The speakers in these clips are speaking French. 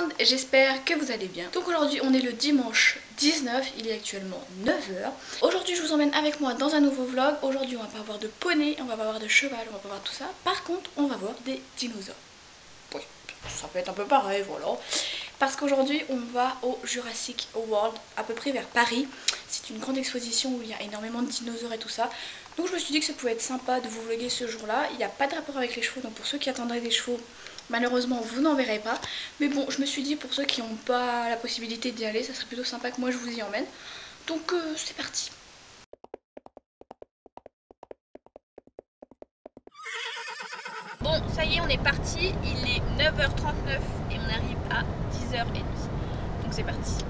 monde, j'espère que vous allez bien. Donc aujourd'hui on est le dimanche 19, il est actuellement 9h. Aujourd'hui je vous emmène avec moi dans un nouveau vlog. Aujourd'hui on va pas voir de poney, on va pas voir de cheval, on va pas voir tout ça. Par contre on va voir des dinosaures. Oui, ça peut être un peu pareil, voilà. Parce qu'aujourd'hui on va au Jurassic World, à peu près vers Paris. C'est une grande exposition où il y a énormément de dinosaures et tout ça. Donc je me suis dit que ça pouvait être sympa de vous vlogger ce jour-là. Il n'y a pas de rapport avec les chevaux, donc pour ceux qui attendraient des chevaux, malheureusement vous n'en verrez pas. Mais bon, je me suis dit pour ceux qui n'ont pas la possibilité d'y aller, ça serait plutôt sympa que moi je vous y emmène. Donc c'est parti. Bon, ça y est, on est parti. Il est 9h39 et on arrive à 10h30. Donc c'est parti.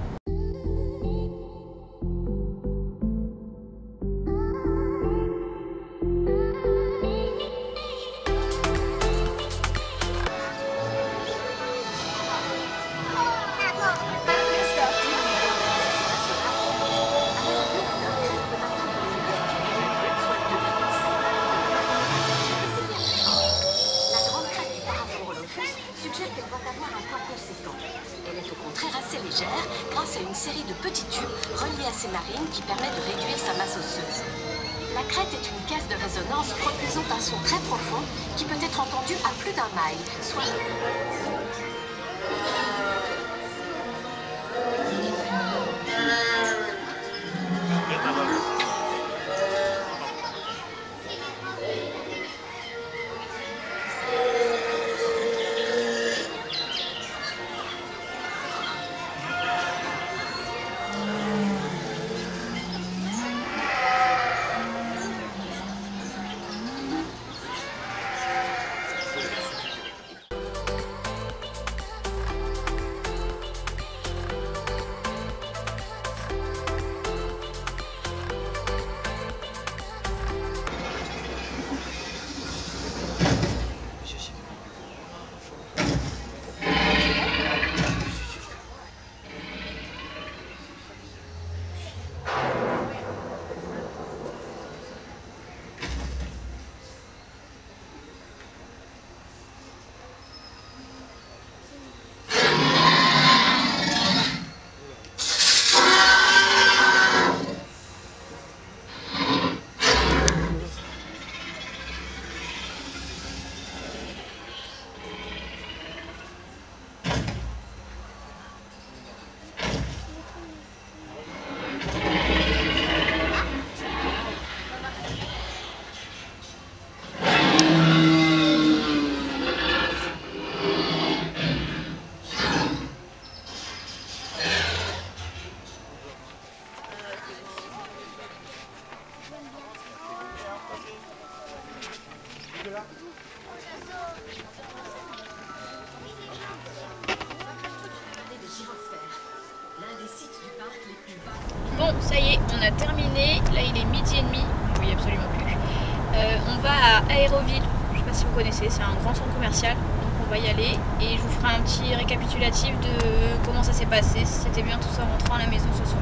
Suggère qu'elle doit avoir un poids conséquent. Elle est au contraire assez légère grâce à une série de petits tubes reliés à ses narines qui permet de réduire sa masse osseuse. La crête est une caisse de résonance produisant un son très profond qui peut être entendu à plus d'un mile, soit... Bon, ça y est, on a terminé. Là, il est 12h30. Oui, absolument plus. On va à Aéroville. Je sais pas si vous connaissez, c'est un grand centre commercial. Donc, on va y aller et je vous ferai un petit récapitulatif de comment ça s'est passé, si c'était bien tout ça en rentrant à la maison ce soir.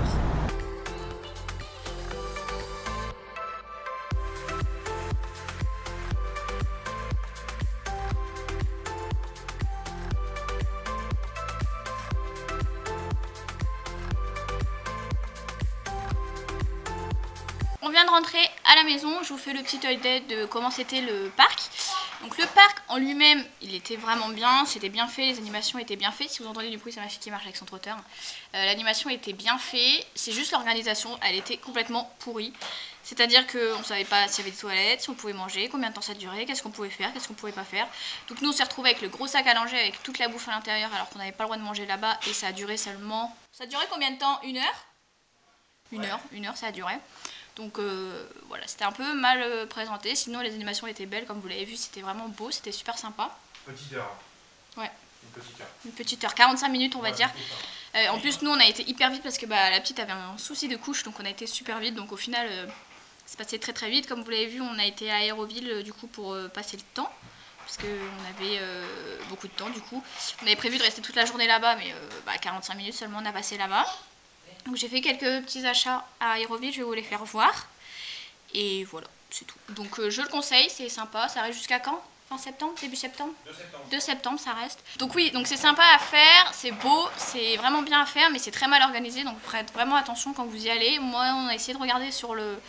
On vient de rentrer à la maison, je vous fais le petit update de comment c'était le parc. Donc le parc en lui-même, il était vraiment bien, c'était bien fait, les animations étaient bien faites. Si vous entendez du bruit, c'est ma fille qui marche avec son trotteur. L'animation était bien faite, c'est juste l'organisation, elle était complètement pourrie. C'est-à-dire qu'on ne savait pas s'il y avait des toilettes, si on pouvait manger, combien de temps ça durait, qu'est-ce qu'on pouvait faire, qu'est-ce qu'on pouvait pas faire. Donc nous on s'est retrouvés avec le gros sac à langer avec toute la bouffe à l'intérieur alors qu'on n'avait pas le droit de manger là-bas et ça a duré seulement... Ça a duré combien de temps? Une heure? Une heure ça a duré. Donc voilà, c'était un peu mal présenté, sinon les animations étaient belles, comme vous l'avez vu, c'était vraiment beau, c'était super sympa. Petite heure. Ouais. Une petite heure. Une petite heure, 45 minutes on va dire. En plus nous on a été hyper vite parce que la petite avait un souci de couche, donc on a été super vite, donc au final c'est passé très très vite. Comme vous l'avez vu, on a été à Aéroville du coup pour passer le temps, parce qu'on avait beaucoup de temps du coup. On avait prévu de rester toute la journée là-bas, mais 45 minutes seulement on a passé là-bas. Donc j'ai fait quelques petits achats à Aéroville, je vais vous les faire voir. Et voilà, c'est tout. Donc je le conseille, c'est sympa. Ça arrive jusqu'à quand? Fin septembre, début septembre. 2 septembre. 2 septembre, ça reste. Donc oui, donc c'est sympa à faire, c'est beau, c'est vraiment bien à faire, mais c'est très mal organisé, donc faites vraiment attention quand vous y allez. Moi, on a essayé de regarder sur le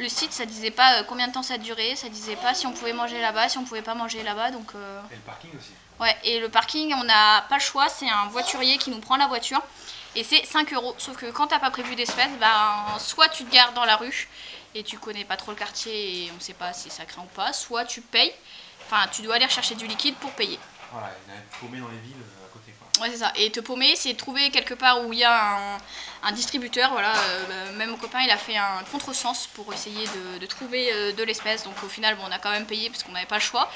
site, ça disait pas combien de temps ça durait, ça disait pas si on pouvait manger là-bas, si on pouvait pas manger là-bas, donc... Et le parking aussi. Ouais, et le parking, on n'a pas le choix, c'est un voiturier qui nous prend la voiture, et c'est 5 €. Sauf que quand t'as pas prévu d'espèces, ben, soit tu te gares dans la rue, et tu connais pas trop le quartier, et on sait pas si ça craint ou pas, soit tu payes. Enfin, tu dois aller rechercher du liquide pour payer. Voilà, il y en a paumé dans les villes à côté, quoi. Ouais, c'est ça. Et te paumer, c'est trouver quelque part où il y a un distributeur. Voilà, même mon copain, il a fait un contresens pour essayer de trouver de l'espèce. Donc au final, bon, on a quand même payé parce qu'on n'avait pas le choix.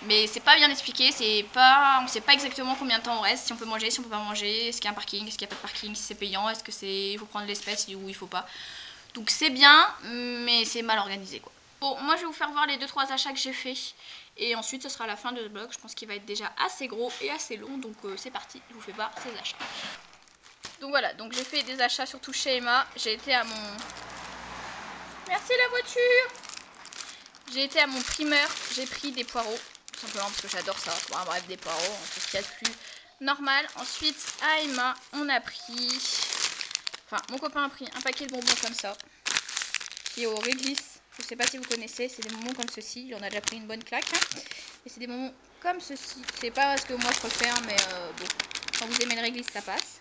Mais c'est pas bien expliqué, on sait pas exactement combien de temps on reste, si on peut manger, si on peut pas manger, est-ce qu'il y a un parking, est-ce qu'il n'y a pas de parking, si c'est payant, est-ce que il faut prendre l'espèce ou il faut pas. Donc c'est bien, mais c'est mal organisé, quoi. Bon, moi je vais vous faire voir les 2-3 achats que j'ai fait. Et ensuite ce sera la fin de ce vlog. Je pense qu'il va être déjà assez gros et assez long. Donc c'est parti, je vous fais voir ces achats. Donc voilà, donc j'ai fait des achats surtout chez Emma. J'ai été à mon... Merci la voiture. J'ai été à mon primeur, j'ai pris des poireaux. Tout simplement parce que j'adore ça. Bon, bref, des poireaux, c'est ce qu'il y a de plus normal. Ensuite à Emma, on a pris... Enfin, mon copain a pris un paquet de bonbons comme ça. Qui est au réglisse. Je sais pas si vous connaissez, c'est des bonbons comme ceci. Il en a déjà pris une bonne claque. Hein. Et c'est des bonbons comme ceci. C'est pas parce que moi je préfère, mais bon, quand vous aimez le réglisse, ça passe.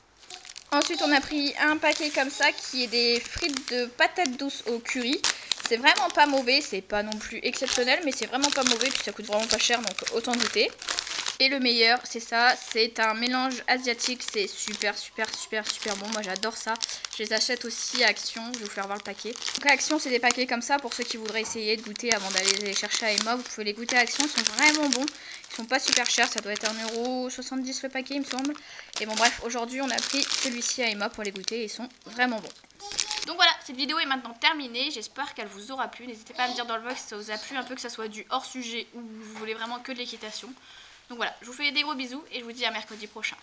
Ensuite, on a pris un paquet comme ça qui est des frites de patates douces au curry. C'est vraiment pas mauvais, c'est pas non plus exceptionnel, mais c'est vraiment pas mauvais, puis ça coûte vraiment pas cher, donc autant goûter. Et le meilleur, c'est ça, c'est un mélange asiatique, c'est super bon, moi j'adore ça. Je les achète aussi à Action, je vais vous faire voir le paquet. Donc à Action, c'est des paquets comme ça, pour ceux qui voudraient essayer de goûter avant d'aller les chercher à Emma, vous pouvez les goûter à Action, ils sont vraiment bons. Ils sont pas super chers, ça doit être 1,70 € le paquet il me semble. Et bon bref, aujourd'hui on a pris celui-ci à Emma pour les goûter, ils sont vraiment bons. Donc voilà, cette vidéo est maintenant terminée, j'espère qu'elle vous aura plu. N'hésitez pas à me dire dans le vlog si ça vous a plu, un peu que ça soit du hors sujet ou vous voulez vraiment que de l'équitation. Donc voilà, je vous fais des gros bisous et je vous dis à mercredi prochain.